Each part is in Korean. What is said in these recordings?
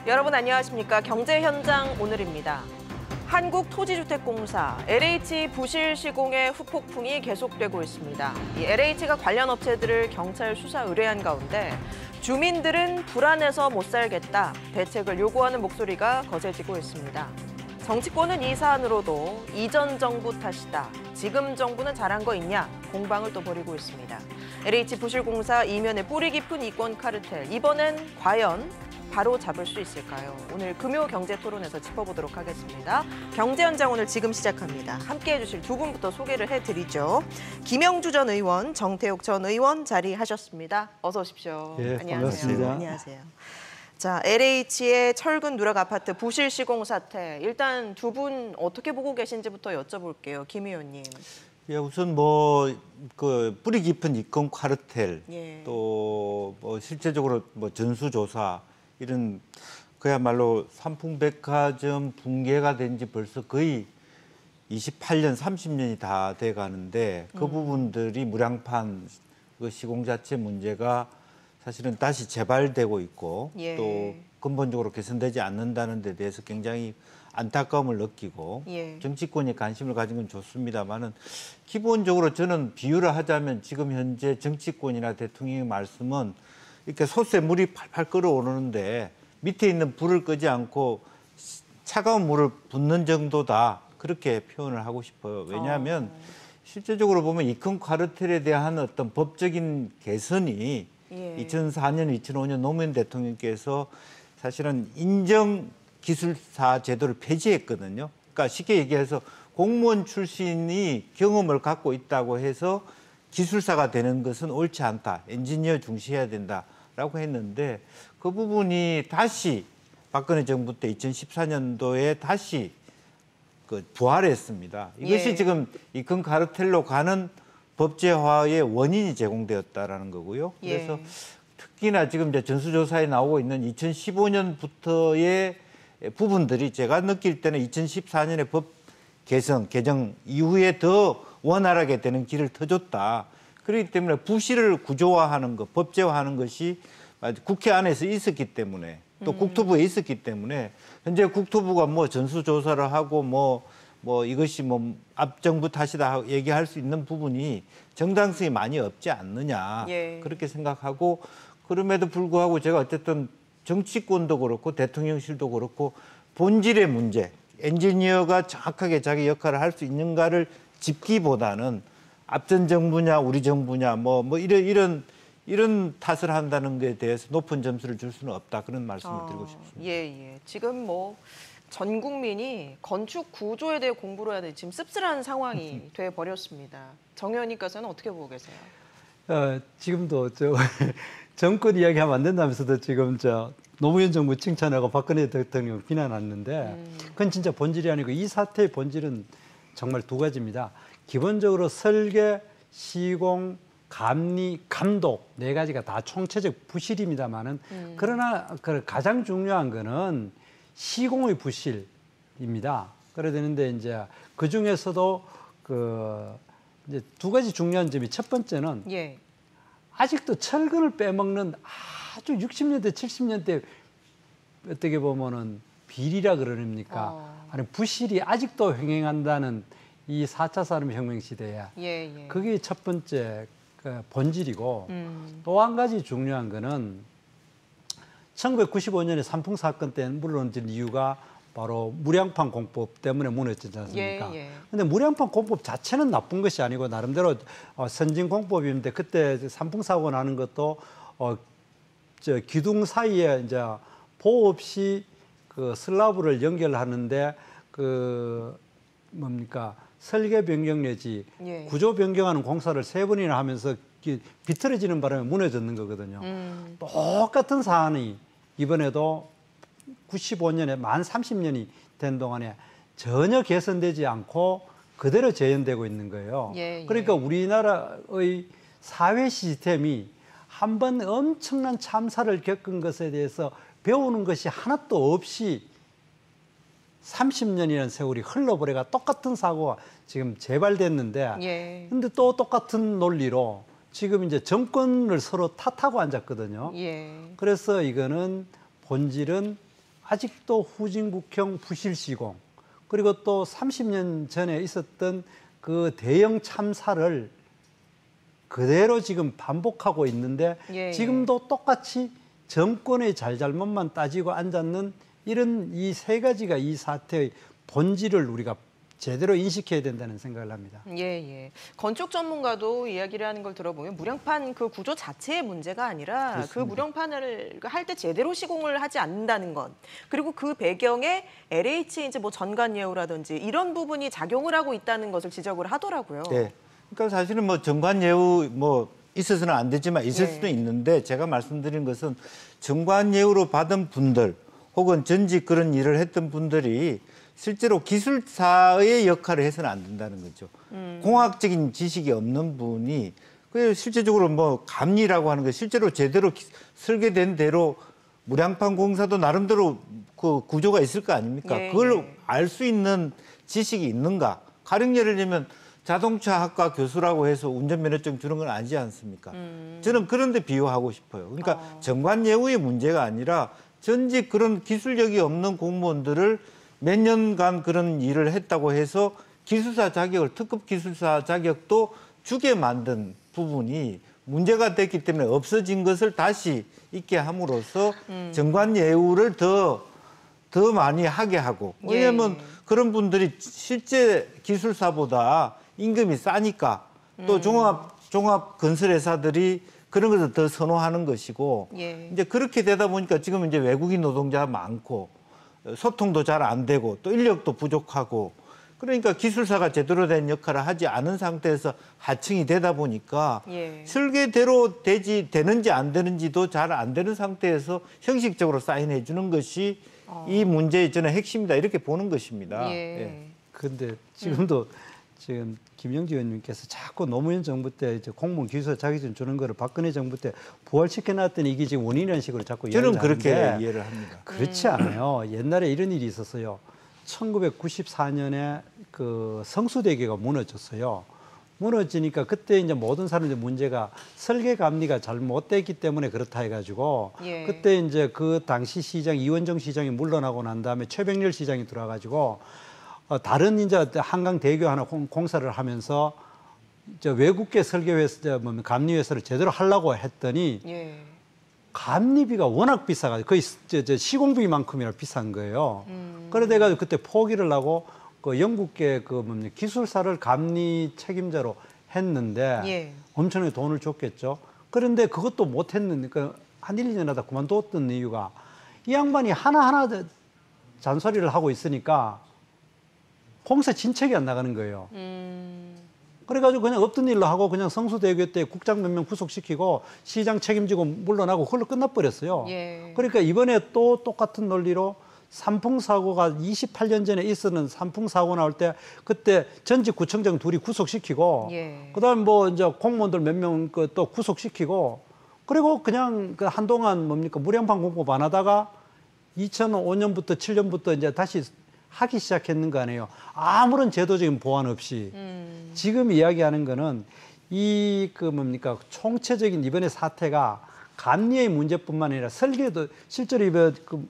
여러분 안녕하십니까? 경제 현장 오늘입니다. 한국토지주택공사 LH 부실 시공의 후폭풍이 계속되고 있습니다. 이 LH가 관련 업체들을 경찰 수사 의뢰한 가운데 주민들은 불안해서 못 살겠다, 대책을 요구하는 목소리가 거세지고 있습니다. 정치권은 이 사안으로도 이전 정부 탓이다, 지금 정부는 잘한 거 있냐 공방을 또 벌이고 있습니다. LH 부실공사 이면에 뿌리 깊은 이권 카르텔, 이번엔 과연 바로 잡을 수 있을까요? 오늘 금요 경제 토론에서 짚어보도록 하겠습니다. 경제 현장 오늘 지금 시작합니다. 함께해 주실 두 분부터 소개를 해드리죠. 김영주 전 의원, 정태욱 전 의원 자리하셨습니다. 어서 오십시오. 예, 안녕하세요. 반갑습니다. 안녕하세요. 자, LH의 철근 누락 아파트 부실 시공 사태. 일단 두 분 어떻게 보고 계신지부터 여쭤볼게요. 김 의원님. 예, 우선 그 뿌리 깊은 이권 카르텔, 예. 또 실제적으로 전수조사 이런 그야말로 삼풍백화점 붕괴가 된 지 벌써 거의 28년, 30년이 다 돼 가는데 그 부분들이 무량판 그 시공 자체 문제가 사실은 다시 재발되고 있고 예. 또 근본적으로 개선되지 않는다는 데 대해서 굉장히 안타까움을 느끼고 예. 정치권이 관심을 가진 건 좋습니다만은 기본적으로 저는 비유를 하자면 지금 현재 정치권이나 대통령의 말씀은 이렇게 솥에 물이 팔팔 끓어오르는데 밑에 있는 불을 끄지 않고 차가운 물을 붓는 정도다, 그렇게 표현을 하고 싶어요. 왜냐하면 실제적으로 보면 이권 카르텔에 대한 어떤 법적인 개선이 예. 2004년, 2005년 노무현 대통령께서 사실은 인정기술사 제도를 폐지했거든요. 그러니까 쉽게 얘기해서 공무원 출신이 경험을 갖고 있다고 해서 기술사가 되는 것은 옳지 않다, 엔지니어 중시해야 된다라고 했는데 그 부분이 다시 박근혜 정부 때 2014년도에 다시 부활했습니다. 이것이 예. 지금 이권 카르텔로 가는 법제화의 원인이 제공되었다라는 거고요. 그래서 예. 특히나 지금 이제 전수조사에 나오고 있는 2015년부터의 부분들이 제가 느낄 때는 2014년에 법 개정 이후에 더 원활하게 되는 길을 터줬다. 그렇기 때문에 부실을 구조화하는 것, 법제화하는 것이 국회 안에서 있었기 때문에 또 국토부에 있었기 때문에 현재 국토부가 전수조사를 하고 이것이 앞정부 탓이다 얘기할 수 있는 부분이 정당성이 많이 없지 않느냐. 예. 그렇게 생각하고, 그럼에도 불구하고 제가 어쨌든 정치권도 그렇고 대통령실도 그렇고 본질의 문제, 엔지니어가 정확하게 자기 역할을 할 수 있는가를 짚기보다는 앞전 정부냐 우리 정부냐 이런 탓을 한다는 것에 대해서 높은 점수를 줄 수는 없다, 그런 말씀을 드리고 싶습니다. 예. 지금 전 국민이 건축 구조에 대해 공부를 해야 돼 지금 씁쓸한 상황이 돼 버렸습니다. 정 의원님께서는 어떻게 보고 계세요? 지금도 정권 이야기하면 안 된다면서도 지금 노무현 정부 칭찬하고 박근혜 대통령 비난하는데 그건 진짜 본질이 아니고 이 사태의 본질은 정말 두 가지입니다. 기본적으로 설계, 시공, 감리, 감독 네 가지가 다 총체적 부실입니다만은 그러나 가장 중요한 거는 시공의 부실입니다. 그래야 되는데 이제 그 중에서도 이제 두 가지 중요한 점이, 첫 번째는 예. 아직도 철근을 빼먹는 아주 60년대, 70년대 어떻게 보면은 비리라 그러십니까? 아니 부실이 아직도 횡행한다는 이 4차 산업혁명 시대에 예. 그게 첫 번째 본질이고, 또 한 가지 중요한 거는 1995년에 삼풍 사건 때 물러진 이유가 바로 무량판 공법 때문에 무너지지 않습니까? 그런데 무량판 공법 자체는 나쁜 것이 아니고 나름대로 선진 공법인데, 그때 삼풍 사고 나는 것도 기둥 사이에 이제 보호 없이 슬라브를 연결하는데 설계 변경 내지 구조 변경하는 공사를 3번이나 하면서 비틀어지는 바람에 무너졌는 거거든요. 똑같은 사안이 이번에도 95년에 만 30년이 된 동안에 전혀 개선되지 않고 그대로 재현되고 있는 거예요. 그러니까 우리나라의 사회 시스템이 한번 엄청난 참사를 겪은 것에 대해서 배우는 것이 하나도 없이 30년이라는 세월이 흘러버려가 똑같은 사고가 지금 재발됐는데, 근데 또 똑같은 논리로 지금 이제 정권을 서로 탓하고 앉았거든요. 그래서 이거는 본질은 아직도 후진국형 부실 시공 그리고 또 30년 전에 있었던 그 대형 참사를 그대로 지금 반복하고 있는데 예. 지금도 똑같이 정권의 잘잘못만 따지고 앉았는 이런 이 세 가지가 이 사태의 본질을 우리가 제대로 인식해야 된다는 생각을 합니다. 예, 예. 건축 전문가도 이야기를 하는 걸 들어보면 무량판 그 구조 자체의 문제가 아니라 그렇습니다. 그 무량판을 할 때 제대로 시공을 하지 않는다는 것. 그리고 그 배경에 LH 이제 뭐 전관예우라든지 이런 부분이 작용을 하고 있다는 것을 지적을 하더라고요. 네. 그러니까 사실은 뭐 정관예우 뭐 있어서는 안 되지만 있을 네. 수도 있는데 제가 말씀드린 것은 정관예우로 받은 분들 혹은 전직 그런 일을 했던 분들이 실제로 기술사의 역할을 해서는 안 된다는 거죠. 공학적인 지식이 없는 분이 그 실제적으로 뭐 감리라고 하는 게 실제로 제대로 설계된 대로 무량판 공사도 나름대로 그 구조가 있을 거 아닙니까? 예, 그걸 예. 알 수 있는 지식이 있는가? 가령 예를 들면 자동차학과 교수라고 해서 운전면허증 주는 건 아니지 않습니까? 저는 그런 데 비유하고 싶어요. 그러니까 정관예우의 문제가 아니라 전직 그런 기술력이 없는 공무원들을 몇 년간 그런 일을 했다고 해서 기술사 자격을, 특급 기술사 자격도 주게 만든 부분이 문제가 됐기 때문에 없어진 것을 다시 있게 함으로써 정관예우를 더 많이 하게 하고. 왜냐하면 예. 그런 분들이 실제 기술사보다 임금이 싸니까 또 종합 건설회사들이 그런 것을 더 선호하는 것이고 예. 이제 그렇게 되다 보니까 지금 이제 외국인 노동자 많고 소통도 잘 안 되고 또 인력도 부족하고 그러니까 기술사가 제대로 된 역할을 하지 않은 상태에서 하층이 되다 보니까 예. 설계대로 되는지 안 되는지도 잘 안 되는 상태에서 형식적으로 사인해 주는 것이 이 문제의 저는 핵심이다 이렇게 보는 것입니다. 예. 그런데 지금도 지금 김영지 의원님께서 자꾸 노무현 정부 때 이제 공무원 기술사 자격증 주는 거를 박근혜 정부 때 부활시켜 놨더니 이게 지금 원인이라는 식으로 자꾸 저는 이야기를 그렇게 하는데 이해를 합니다. 그렇지 않아요. 옛날에 이런 일이 있었어요. 1994년에 그 성수대교가 무너졌어요. 무너지니까 그때 이제 모든 사람들 문제가 설계 감리가 잘못됐기 때문에 그렇다 해가지고 예. 그때 이제 그 당시 시장 이원정 시장이 물러나고 난 다음에 최백렬 시장이 들어와가지고 다른 이제 한강 대교 하나 공사를 하면서 저 외국계 설계회사 뭐 감리회사를 제대로 하려고 했더니 예. 감리비가 워낙 비싸가지고 거의 저 시공비만큼이나 비싼 거예요. 그래 돼가지고 그때 포기를 하고 그 영국계 그 뭡니까 기술사를 감리 책임자로 했는데 예. 엄청나게 돈을 줬겠죠. 그런데 그것도 못 했는데 한 1, 2년 하다 그만뒀던 이유가 이 양반이 하나하나 잔소리를 하고 있으니까 공사 진척이 안 나가는 거예요. 그래가지고 그냥 없던 일로 하고 그냥 성수대교 때 국장 몇 명 구속시키고 시장 책임지고 물러나고 그걸로 끝나버렸어요. 예. 그러니까 이번에 또 똑같은 논리로 산풍사고가 28년 전에 있었는 산풍사고 나올 때 그때 전직 구청장 둘이 구속시키고 예. 그다음에 뭐 이제 공무원들 몇 명 또 구속시키고 그리고 그냥 그 한동안 뭡니까 무량판 공급 안 하다가 2005년부터 7년부터 이제 다시 하기 시작했는 거 아니에요. 아무런 제도적인 보완 없이. 지금 이야기하는 거는 이 그 뭡니까 총체적인 이번에 사태가 감리의 문제뿐만 아니라 설계도 실제로 이번 그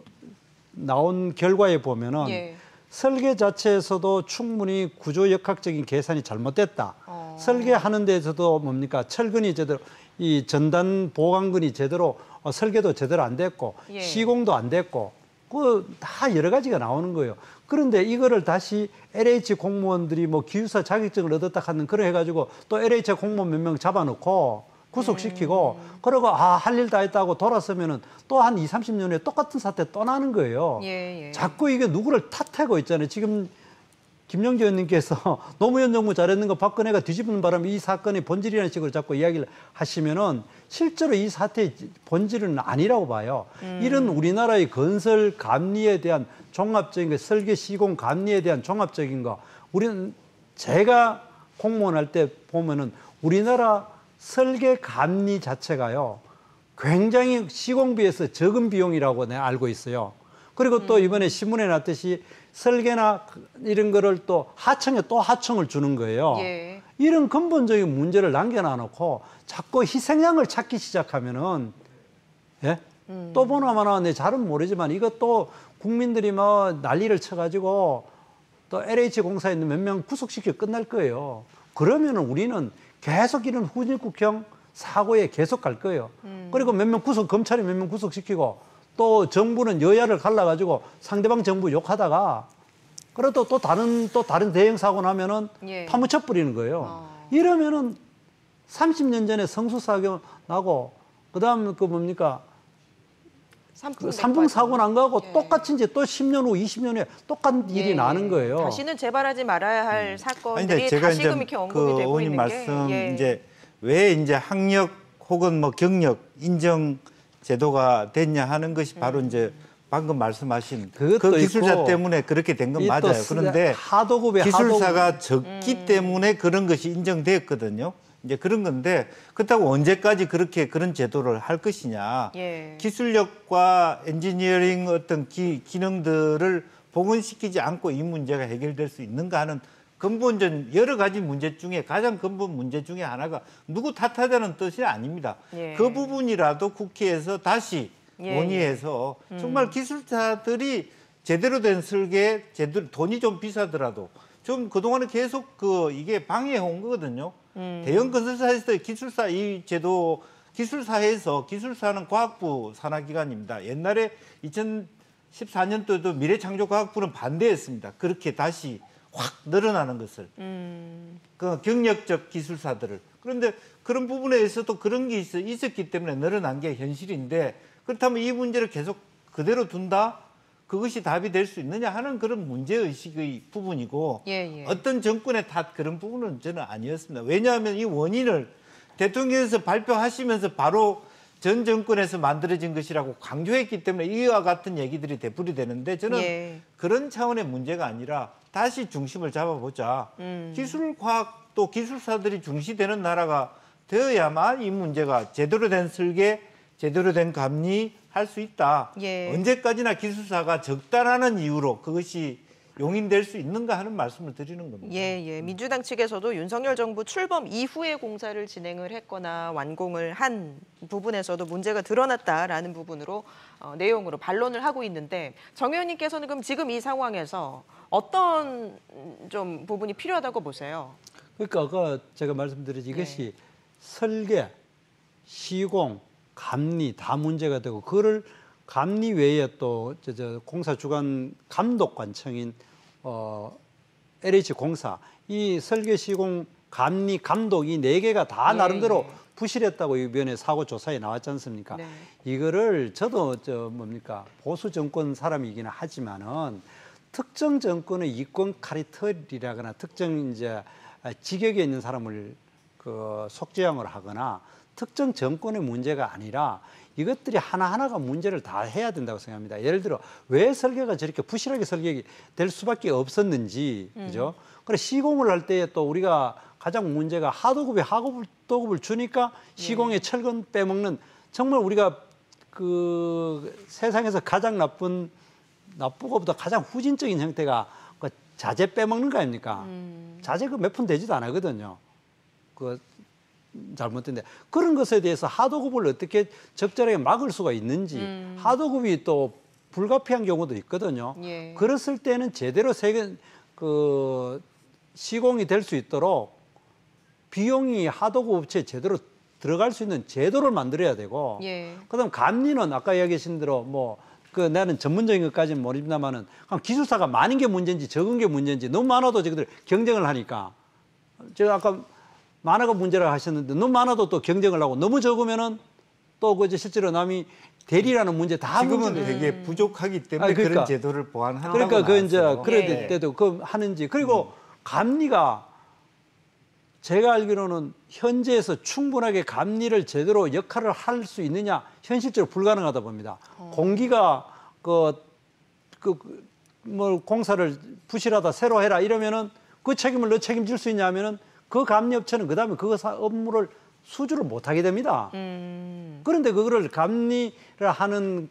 나온 결과에 보면은 예. 설계 자체에서도 충분히 구조 역학적인 계산이 잘못됐다. 설계하는 데서도 뭡니까 철근이 제대로 이 전단 보강근이 제대로 설계도 제대로 안 됐고 예. 시공도 안 됐고 그 다 여러 가지가 나오는 거예요. 그런데 이거를 다시 LH 공무원들이 뭐 기술사 자격증을 얻었다 하는 그래 해가지고 또 LH 공무원 몇 명 잡아놓고 구속시키고 그러고 할 일 다 했다고 돌아서면은 또 한 20, 30년 후에 똑같은 사태 또 나는 거예요. 예, 예. 자꾸 이게 누구를 탓하고 있잖아요. 지금 김영지 의원님께서 노무현 정부 잘했는 거 박근혜가 뒤집는 바람에 이 사건의 본질이라는 식으로 자꾸 이야기를 하시면은 실제로 이 사태의 본질은 아니라고 봐요. 이런 우리나라의 건설 감리에 대한 종합적인 거, 설계 시공 감리에 대한 종합적인 거, 우리는 제가 공무원 할 때 보면은 우리나라 설계 감리 자체가요 굉장히 시공비에서 적은 비용이라고 내가 알고 있어요. 그리고 또 이번에 신문에 났듯이 설계나 이런 거를 또 하청에 또 하청을 주는 거예요. 예. 이런 근본적인 문제를 남겨놔 놓고 자꾸 희생양을 찾기 시작하면은 예? 또 보나마나 내 잘은 모르지만 이것도 국민들이 뭐 난리를 쳐가지고 또 LH공사에 있는 몇 명 구속시켜 끝날 거예요. 그러면 우리는 계속 이런 후진국형 사고에 계속 갈 거예요. 그리고 몇 명 검찰이 몇 명 구속시키고 또 정부는 여야를 갈라가지고 상대방 정부 욕하다가 그래도 또 다른 대형 사고 나면은 예. 파묻혀 버리는 거예요. 이러면은 30년 전에 성수사고 나고 그다음 그 뭡니까 삼풍 사고 난 거하고 예. 똑같이 이제 또 10년 후, 20년 후에 똑같은 일이 예. 나는 거예요. 다시는 재발하지 말아야 할 사건들이 아니, 제가 이제 다시금 이렇게 언급이 그 되고 의원님 있는 말씀 게 이제 왜 이제 학력 혹은 뭐 경력 인정 제도가 됐냐 하는 것이 바로 이제 방금 말씀하신 그 그것도 기술자 있고 때문에 그렇게 된 건 이 또 맞아요. 그런데 하도급의 기술사가 적기 때문에 그런 것이 인정됐거든요. 이제 그런 건데 그렇다고 언제까지 그렇게 그런 제도를 할 것이냐. 예. 기술력과 엔지니어링 어떤 기능들을 복원시키지 않고 이 문제가 해결될 수 있는가 하는 근본적 여러 가지 문제 중에 가장 근본 문제 중에 하나가 누구 탓하자는 뜻이 아닙니다. 예. 그 부분이라도 국회에서 다시 예. 논의해서 정말 기술자들이 제대로 된 설계, 제대로 돈이 좀 비싸더라도 좀 그동안에 계속 이게 방해해 온 거거든요. 대형 건설사에서 기술사 이 제도 기술사에서 기술사는 과학부 산하기관입니다. 옛날에 2014년도에도 미래창조과학부는 반대했습니다. 그렇게 다시 확 늘어나는 것을 그 경력적 기술사들을 그런데 그런 부분에 있어도 그런 게 있었기 때문에 늘어난 게 현실인데 그렇다면 이 문제를 계속 그대로 둔다? 그것이 답이 될 수 있느냐 하는 그런 문제의식의 부분이고 예. 어떤 정권의 탓 그런 부분은 저는 아니었습니다. 왜냐하면 이 원인을 대통령께서 발표하시면서 바로 전 정권에서 만들어진 것이라고 강조했기 때문에 이와 같은 얘기들이 되풀이 되는데 저는 예. 그런 차원의 문제가 아니라 다시 중심을 잡아보자. 기술 과학 또 기술사들이 중시되는 나라가 되어야만 이 문제가 제대로 된 설계, 제대로 된 감리 할 수 있다. 예. 언제까지나 기술사가 적다라는 이유로 그것이 용인될 수 있는가 하는 말씀을 드리는 겁니다. 예. 민주당 측에서도 윤석열 정부 출범 이후에 공사를 진행을 했거나 완공을 한 부분에서도 문제가 드러났다라는 부분으로 내용으로 반론을 하고 있는데 정 의원님께서는 그럼 지금 이 상황에서 어떤 좀 부분이 필요하다고 보세요? 그러니까 아까 제가 말씀드렸지 이것이 설계, 시공, 감리 다 문제가 되고 그거를 감리 외에 또 공사 주관 감독관청인 LH공사 이 설계, 시공, 감리, 감독 이 네 개가 다 나름대로 부실했다고 이번에 사고 조사에 나왔지 않습니까? 네. 이거를 저도 보수 정권 사람이기는 하지만은 특정 정권의 이권 카리텔이라거나 특정 이제 직역에 있는 사람을 속죄양을 하거나 특정 정권의 문제가 아니라 이것들이 하나하나가 문제를 다 해야 된다고 생각합니다. 예를 들어 왜 설계가 저렇게 부실하게 설계될 수밖에 없었는지, 그죠? 그래 시공을 할 때 또 우리가 가장 문제가 하도급에 하도급을 주니까 시공에 철근 빼먹는 정말 우리가 그 세상에서 가장 나쁘고보다 가장 후진적인 형태가 그 자재 빼먹는 거 아닙니까? 자재 그 몇 푼 되지도 않거든요. 그 잘못된데 그런 것에 대해서 하도급을 어떻게 적절하게 막을 수가 있는지 하도급이 또 불가피한 경우도 있거든요. 예. 그랬을 때는 제대로 시공이 될 수 있도록 비용이 하도급 업체에 제대로 들어갈 수 있는 제도를 만들어야 되고 그다음 감리는 아까 이야기하신 대로 나는 전문적인 것까지는 모릅니다만은 기술사가 많은 게 문제인지 적은 게 문제인지 너무 많아도 저희들 경쟁을 하니까 제가 아까 많아가 문제라고 하셨는데 너무 많아도 또 경쟁을 하고 너무 적으면은 또 실제로 남이 대리라는 문제 다 지금은 되게 부족하기 때문에 그러니까, 그런 제도를 보완한다고 그러니까 나왔어요. 그럴 때도 그 하는지 그리고 감리가 제가 알기로는 현재에서 충분하게 감리를 제대로 역할을 할 수 있느냐 현실적으로 불가능하다 봅니다. 공기가 공사를 부실하다 새로 해라 이러면은 그 책임을 너 책임질 수 있냐면은 그 감리업체는 그다음에 그 업무를 수주를 못 하게 됩니다. 그런데 그거를 감리를 하는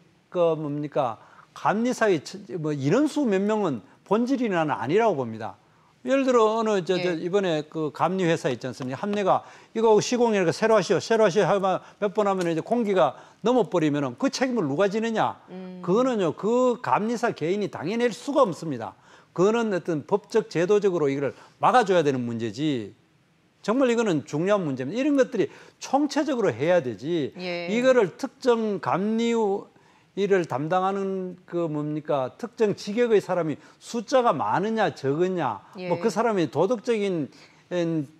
감리사의 인원수 몇 명은 본질이 나는 아니라고 봅니다. 예를 들어 어느 저 이번에 그 감리 회사 있지 않습니까? 함내가 이거 시공이니까 새로 하시오 하면 몇 번 하면 이제 공기가 넘어버리면은 그 책임을 누가 지느냐? 그거는요 그 감리사 개인이 당해낼 수가 없습니다. 그거는 어떤 법적 제도적으로 이걸 막아줘야 되는 문제지. 정말 이거는 중요한 문제입니다. 이런 것들이 총체적으로 해야 되지. 예. 이거를 특정 감리 일을 담당하는 그 뭡니까 특정 직역의 사람이 숫자가 많으냐 적으냐 예. 뭐 그 사람이 도덕적인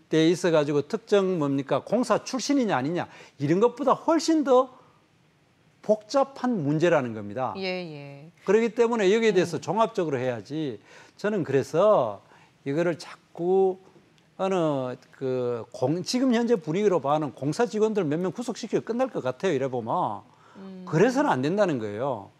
데 있어 가지고 특정 뭡니까 공사 출신이냐 아니냐 이런 것보다 훨씬 더 복잡한 문제라는 겁니다. 예, 예. 그렇기 때문에 여기에 대해서 종합적으로 해야지. 저는 그래서 이거를 자꾸 어느 지금 현재 분위기로 봐는 공사 직원들 몇 명 구속시키고 끝날 것 같아요. 이래 보면. 그래서는 안 된다는 거예요.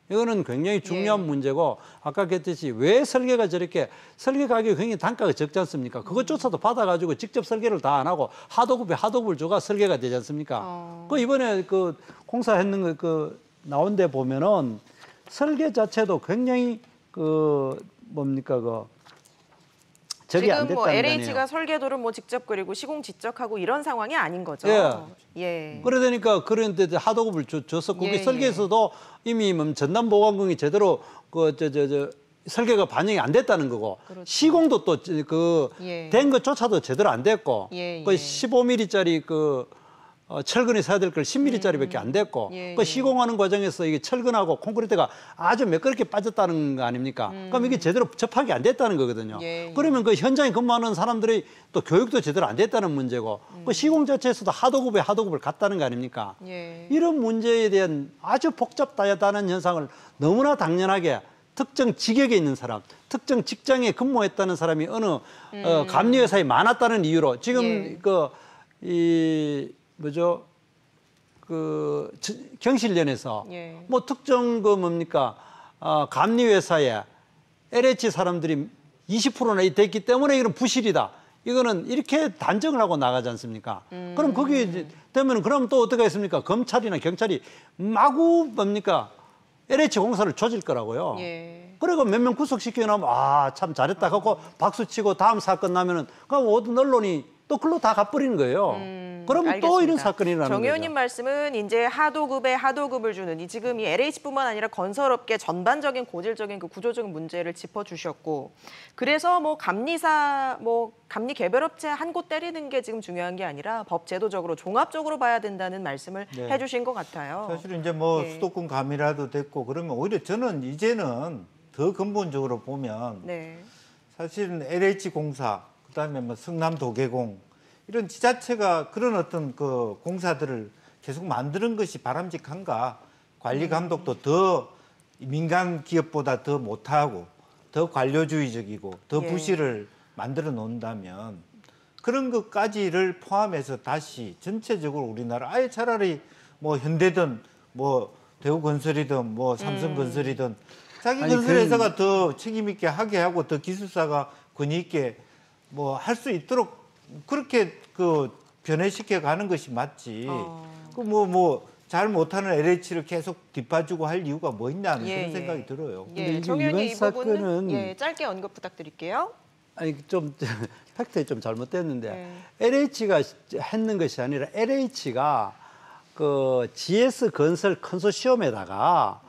이거는 굉장히 중요한 문제고 아까 그랬듯이 왜 설계가 저렇게 설계 가격이 굉장히 단가가 적지 않습니까? 그것조차도 받아가지고 직접 설계를 다 안 하고 하도급을 줘가 설계가 되지 않습니까? 그 이번에 그 공사했는 그 나온 데 보면은 설계 자체도 굉장히 그 뭡니까 적이 안 지금 됐다는 뭐 거네요. LH가 설계도를 뭐 직접 그리고 시공 지적하고 이런 상황이 아닌 거죠. 예. 그러니까 그런데 하도급을 줬었고 예, 그 설계에서도 이미 전남보관공이 제대로 설계가 반영이 안 됐다는 거고 그렇죠. 시공도 또 된 것조차도 제대로 안 됐고 예, 그 15mm짜리 철근이 써야 될 걸 10mm짜리밖에 안 됐고 그 시공하는 과정에서 이게 철근하고 콘크리트가 아주 매끄럽게 빠졌다는 거 아닙니까? 그럼 이게 제대로 접합이 안 됐다는 거거든요. 그러면 그 현장에 근무하는 사람들의 또 교육도 제대로 안 됐다는 문제고 그 시공 자체에서도 하도급을 갔다는 거 아닙니까? 이런 문제에 대한 아주 복잡다양한 현상을 너무나 당연하게 특정 직역에 있는 사람, 특정 직장에 근무했다는 사람이 어느 감리회사에 많았다는 이유로 지금 경실련에서 뭐 특정 감리회사에 LH 사람들이 20%나 됐기 때문에 이런 부실이다. 이거는 이렇게 단정을 하고 나가지 않습니까? 그럼 거기에 되면 그럼 또 어떻게 했습니까? 검찰이나 경찰이 마구 LH 공사를 조질 거라고요. 그리고 몇 명 구속시켜 놓으면 참 잘했다 하고 박수치고 다음 사건 나면은 그럼 모든 언론이 또 글로 다 가버리는 거예요. 그러면 알겠습니다. 또 이런 사건이 일어나는 정 거죠. 의원님 말씀은 이제 하도급에 하도급을 주는 지금 이 LH뿐만 아니라 건설업계 전반적인 고질적인 그 구조적인 문제를 짚어주셨고 그래서 뭐 감리사 감리 개별업체 한 곳 때리는 게 지금 중요한 게 아니라 법 제도적으로 종합적으로 봐야 된다는 말씀을 해주신 것 같아요. 사실 이제 수도권 감이라도 됐고 그러면 오히려 저는 이제는 더 근본적으로 보면 사실은 LH 공사 그다음에 성남 도계공 이런 지자체가 그런 어떤 그 공사들을 계속 만드는 것이 바람직한가? 관리 감독도 더 민간 기업보다 더 못하고 더 관료주의적이고 더 부실을 만들어 놓는다면 그런 것까지를 포함해서 다시 전체적으로 우리나라 아예 차라리 현대든 대우건설이든 삼성건설이든 자기 건설회사가 더 책임 있게 하게 하고 더 기술사가 권위 있게 할 수 있도록 그렇게 변해시켜 가는 것이 맞지. 잘 못하는 LH를 계속 뒷봐주고 할 이유가 뭐 있냐 그런 생각이 들어요. 정 의원님 이 부분은 짧게 언급 부탁드릴게요. 좀 팩트에 좀 잘못됐는데 LH가 했는 것이 아니라 LH가 GS 건설 컨소시엄에다가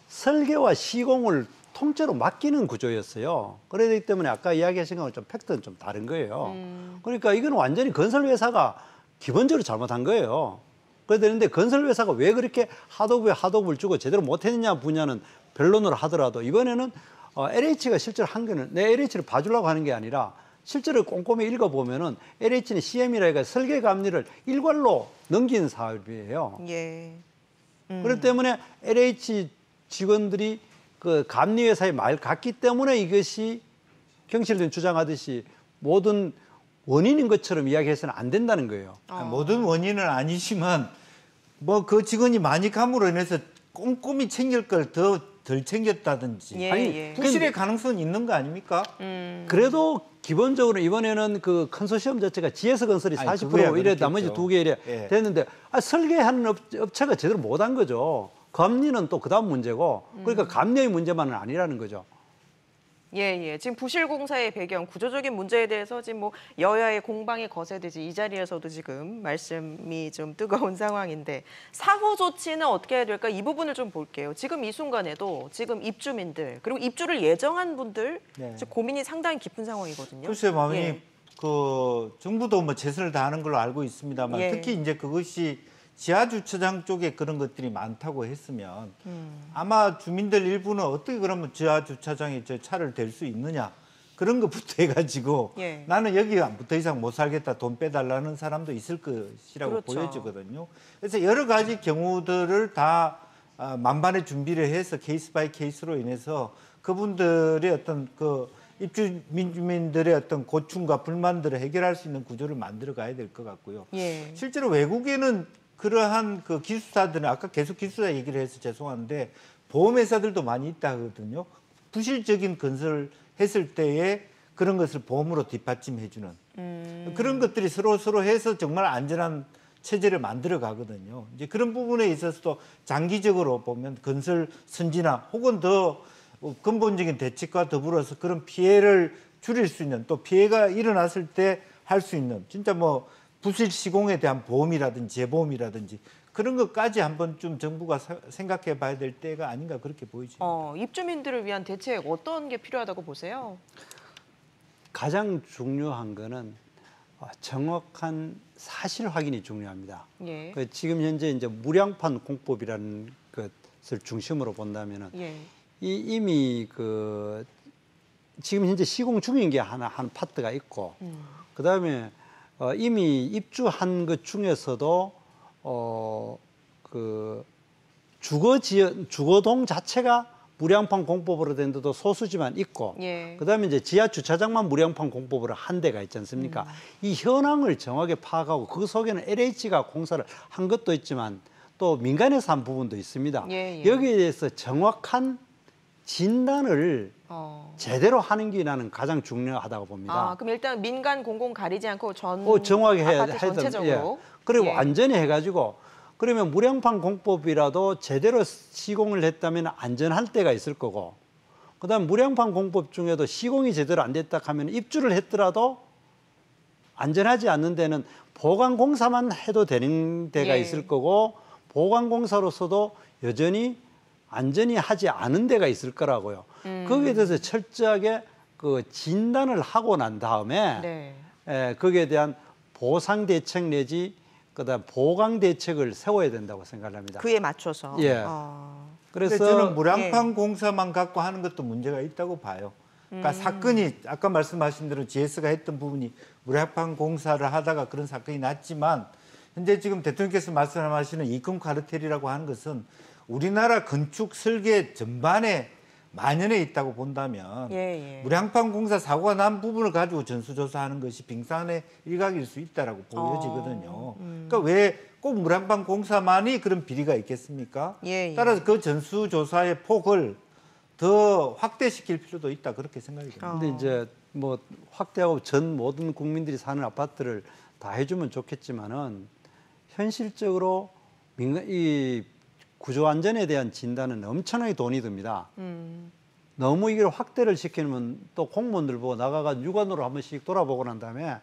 설계와 시공을 통째로 맡기는 구조였어요. 그렇기 때문에 아까 이야기하신 거는 좀 팩트는 좀 다른 거예요. 그러니까 이건 완전히 건설회사가 기본적으로 잘못한 거예요. 그래야 되는데 건설회사가 왜 그렇게 하도급을 주고 제대로 못했느냐 분야는 변론을 하더라도 이번에는 LH가 실제로 한 거는 내 LH를 봐주려고 하는 게 아니라 실제로 꼼꼼히 읽어보면은 LH는 CM이라 해서 설계 감리를 일괄로 넘긴 사업이에요. 그렇기 때문에 LH 직원들이 감리회사의 말 같기 때문에 이것이 경실련 주장하듯이 모든 원인인 것처럼 이야기해서는 안 된다는 거예요. 모든 원인은 아니지만 그 직원이 많이 감으로 인해서 꼼꼼히 챙길 걸 덜 챙겼다든지 부실의 가능성은 있는 거 아닙니까? 그래도 기본적으로 이번에는 그 컨소시엄 자체가 GS건설이 40% 이래 나머지 두 개 이래 됐는데 설계하는 업체가 제대로 못한 거죠. 감리는 또 그다음 문제고 그러니까 감리의 문제만은 아니라는 거죠. 예. 지금 부실공사의 배경, 구조적인 문제에 대해서 지금 뭐 여야의 공방이 거세듯이 이 자리에서도 지금 말씀이 좀 뜨거운 상황인데 사후 조치는 어떻게 해야 될까? 이 부분을 좀 볼게요. 지금 이 순간에도 지금 입주민들 그리고 입주를 예정한 분들 네. 지금 고민이 상당히 깊은 상황이거든요. 글쎄요, 마음이 예. 그 정부도 뭐 최선을 다하는 걸로 알고 있습니다만 예. 특히 이제 그것이 지하 주차장 쪽에 그런 것들이 많다고 했으면 아마 주민들 일부는 어떻게 그러면 지하 주차장에 저 차를 댈 수 있느냐 그런 것부터 해가지고 예. 나는 여기부터 이상 못 살겠다 돈 빼달라는 사람도 있을 것이라고 그렇죠. 보여지거든요. 그래서 여러 가지 경우들을 다 만반의 준비를 해서 케이스 바이 케이스로 인해서 그분들의 어떤 그 입주민들의 어떤 고충과 불만들을 해결할 수 있는 구조를 만들어 가야 될 것 같고요. 예. 실제로 외국에는 그러한 그 기술사들은 아까 계속 기술사 얘기를 해서 죄송한데 보험회사들도 많이 있다 하거든요. 부실적인 건설을 했을 때에 그런 것을 보험으로 뒷받침해주는 그런 것들이 서로 해서 정말 안전한 체제를 만들어 가거든요. 이제 그런 부분에 있어서도 장기적으로 보면 건설 선진화 혹은 더 근본적인 대책과 더불어서 그런 피해를 줄일 수 있는 또 피해가 일어났을 때 할 수 있는 진짜 뭐 부실 시공에 대한 보험이라든지 재보험이라든지 그런 것까지 한번 좀 정부가 생각해 봐야 될 때가 아닌가 그렇게 보이죠. 입주민들을 위한 대책 어떤 게 필요하다고 보세요? 가장 중요한 거는 정확한 사실 확인이 중요합니다. 예. 지금 현재 이제 무량판 공법이라는 것을 중심으로 본다면은 예. 이미 그 지금 현재 시공 중인 게 한 파트가 있고 그다음에 이미 입주한 것 중에서도 그 주거동 자체가 무량판 공법으로 된 데도 소수지만 있고 예. 그다음에 이제 지하 주차장만 무량판 공법으로 한 데가 있지 않습니까? 이 현황을 정확하게 파악하고 그 속에는 LH가 공사를 한 것도 있지만 또 민간에서 한 부분도 있습니다. 예. 여기에 대해서 정확한 진단을 제대로 하는 게 나는 가장 중요하다고 봅니다. 그럼 일단 민간 공공 가리지 않고 정확히 해야 아파트 전체적으로. 그리고 예. 안전히 해가지고 그러면 무량판 공법이라도 제대로 시공을 했다면 안전할 때가 있을 거고 그다음 무량판 공법 중에도 시공이 제대로 안 됐다 하면 입주를 했더라도 안전하지 않는 데는 보강 공사만 해도 되는 데가 예. 있을 거고 보강 공사로서도 여전히 안전히 하지 않은 데가 있을 거라고요. 거기에 대해서 철저하게 그 진단을 하고 난 다음에 네. 거기에 대한 보상 대책 내지 그다음 보강 대책을 세워야 된다고 생각합니다. 그에 맞춰서. 예. 그래서 저는 무량판 공사만 갖고 하는 것도 문제가 있다고 봐요. 그러니까 사건이 아까 말씀하신 대로 GS가 했던 부분이 무량판 공사를 하다가 그런 사건이 났지만 현재 지금 대통령께서 말씀하시는 이권 카르텔이라고 하는 것은 우리나라 건축 설계 전반에 만연해 있다고 본다면 예. 무량판 공사 사고가 난 부분을 가지고 전수조사하는 것이 빙산의 일각일 수 있다라고 보여지거든요. 그러니까 왜 꼭 무량판 공사만이 그런 비리가 있겠습니까? 예. 따라서 그 전수조사의 폭을 더 확대시킬 필요도 있다 그렇게 생각이 됩니다. 근데 이제 뭐 확대하고 전 모든 국민들이 사는 아파트를 다 해주면 좋겠지만은 현실적으로 이 구조 안전에 대한 진단은 엄청나게 돈이 듭니다. 너무 이걸 확대를 시키면 또 공무원들 보고 나가가 육안으로 한 번씩 돌아보고 난 다음에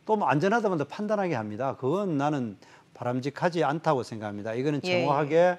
또 뭐 안전하다면 판단하게 합니다. 그건 나는 바람직하지 않다고 생각합니다. 이거는 정확하게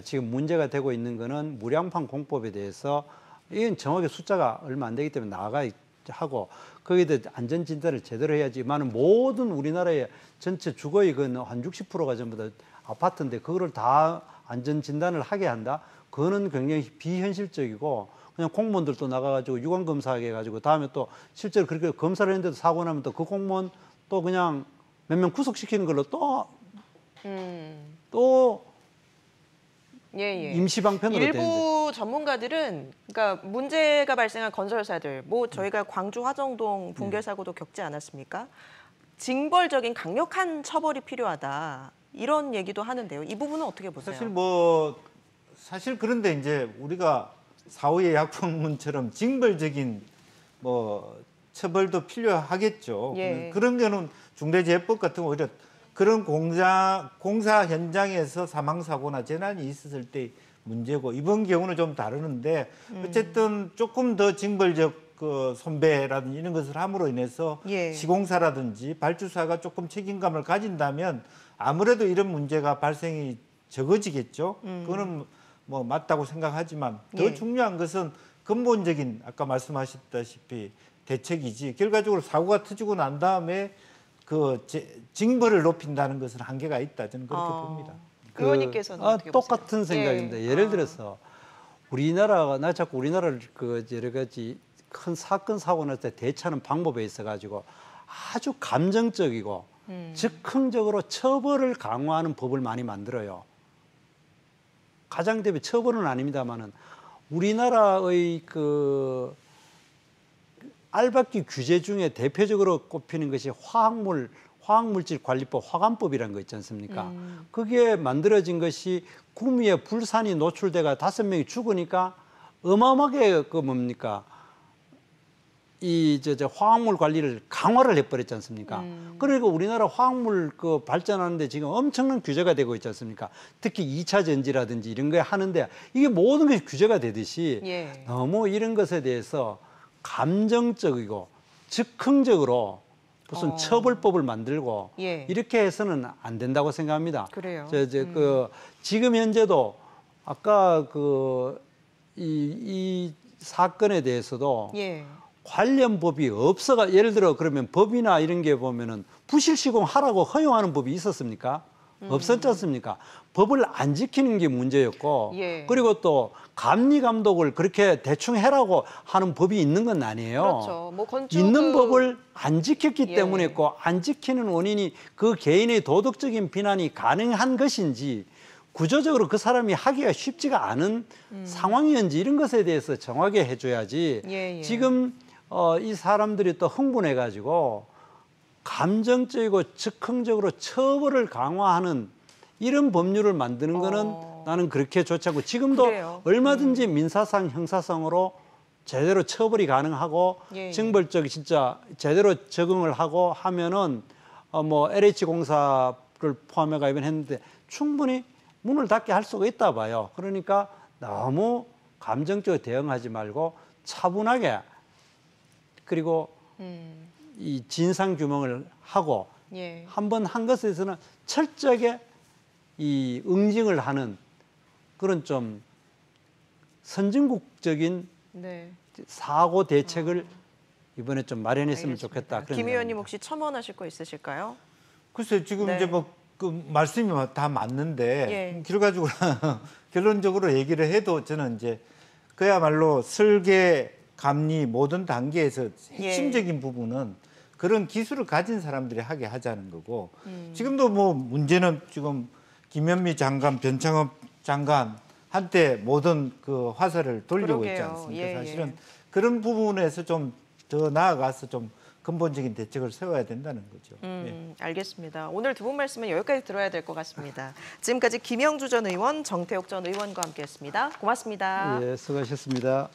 지금 문제가 되고 있는 거는 무량판 공법에 대해서 이건 정확하게 숫자가 얼마 안 되기 때문에 나가 하고 거기에 대해 안전 진단을 제대로 해야지만은 모든 우리나라의 전체 주거의 한 60%가 전부 다 아파트인데 그거를 다 안전 진단을 하게 한다? 그거는 굉장히 비현실적이고 그냥 공무원들도 나가가지고 유관 검사하게 해가지고 다음에 또 실제로 그렇게 검사를 했는데도 사고 나면 또 그 공무원 또 그냥 몇 명 구속시키는 걸로 또 임시 방편으로 되는데 일부 전문가들은 그러니까 문제가 발생한 건설사들 뭐 저희가 광주 화정동 붕괴 사고도 겪지 않았습니까? 징벌적인 강력한 처벌이 필요하다. 이런 얘기도 하는데요. 이 부분은 어떻게 보세요? 사실 그런데 이제 우리가 사후의 약품문처럼 징벌적인 처벌도 필요하겠죠. 예. 그런 거는 중대재해법 같은 거 오히려 그런 공사 현장에서 사망 사고나 재난이 있었을 때 문제고 이번 경우는 좀 다르는데 어쨌든 조금 더 징벌적 그 손배라든지 이런 것을 함으로 인해서 예. 시공사라든지 발주사가 조금 책임감을 가진다면 아무래도 이런 문제가 발생이 적어지겠죠. 그거는 뭐 맞다고 생각하지만 더 예. 중요한 것은 근본적인 아까 말씀하셨다시피 대책이지 결과적으로 사고가 터지고 난 다음에 그 징벌을 높인다는 것은 한계가 있다. 저는 그렇게 봅니다. 의원님께서는 어떻게 보세요? 똑같은 생각입니다. 예를 들어서 우리나라가 나 자꾸 우리나라를 그 여러 가지 큰 사건 사고 날 때 대처하는 방법에 있어 가지고 아주 감정적이고 즉흥적으로 처벌을 강화하는 법을 많이 만들어요. 가장 대표 처벌은 아닙니다만은 우리나라의 그 알박기 규제 중에 대표적으로 꼽히는 것이 화학물질 관리법 화관법이라는 거 있지 않습니까? 그게 만들어진 것이 구미에 불산이 노출돼가 5명이 죽으니까 어마어마하게 그 뭡니까? 이 화학물 관리를 강화를 해버렸지 않습니까? 그러니까 우리나라 화학물 그 발전하는데 지금 엄청난 규제가 되고 있지 않습니까? 특히 2차 전지라든지 이런 거 하는데 이게 모든 것이 규제가 되듯이 예. 너무 이런 것에 대해서 감정적이고 즉흥적으로 무슨 처벌법을 만들고 예. 이렇게 해서는 안 된다고 생각합니다. 그래요. 그 지금 현재도 아까 그 이 사건에 대해서도 예. 관련 법이 없어가 예를 들어 그러면 법이나 이런 게 보면은 부실 시공하라고 허용하는 법이 있었습니까? 없었지 않습니까? 법을 안 지키는 게 문제였고 예. 그리고 또 감리 감독을 그렇게 대충 해라고 하는 법이 있는 건 아니에요. 그렇죠. 뭐 건축 있는 법을 안 지켰기 예. 때문에 했고 안 지키는 원인이 그 개인의 도덕적인 비난이 가능한 것인지 구조적으로 그 사람이 하기가 쉽지가 않은 상황이었는지 이런 것에 대해서 정확하게 해줘야지 예, 예. 지금 이 사람들이 또 흥분해가지고 감정적이고 즉흥적으로 처벌을 강화하는 이런 법률을 만드는 거는 나는 그렇게 좋지 않고 지금도 그래요. 얼마든지 민사상 형사상으로 제대로 처벌이 가능하고 예, 예. 징벌적 진짜 제대로 적응을 하고 하면은 뭐 LH공사를 포함해 가입을 했는데 충분히 문을 닫게 할 수가 있다 봐요. 그러니까 너무 감정적으로 대응하지 말고 차분하게 그리고 이 진상 규명을 하고 예. 한번 한 것에 대해서는 철저하게 이 응징을 하는 그런 좀 선진국적인 네. 사고 대책을 이번에 좀 마련했으면 알겠습니다. 좋겠다. 그런 김 의원님 생각입니다. 혹시 첨언하실 거 있으실까요? 글쎄 지금 네. 이제 뭐 그 말씀이 다 맞는데 예. 결과적으로 결론적으로 얘기를 해도 저는 이제 그야말로 설계, 감리 모든 단계에서 핵심적인 부분은 그런 기술을 가진 사람들이 하게 하자는 거고 지금도 뭐 문제는 지금 김현미 장관, 변창흠 장관 한때 모든 그 화살을 돌리고 있지 그러게요. 않습니까? 예, 사실은 예. 그런 부분에서 좀 더 나아가서 좀 근본적인 대책을 세워야 된다는 거죠. 예. 알겠습니다. 오늘 두 분 말씀은 여기까지 들어야 될 것 같습니다. 지금까지 김영주 전 의원, 정태욱 전 의원과 함께했습니다. 고맙습니다. 예, 수고하셨습니다.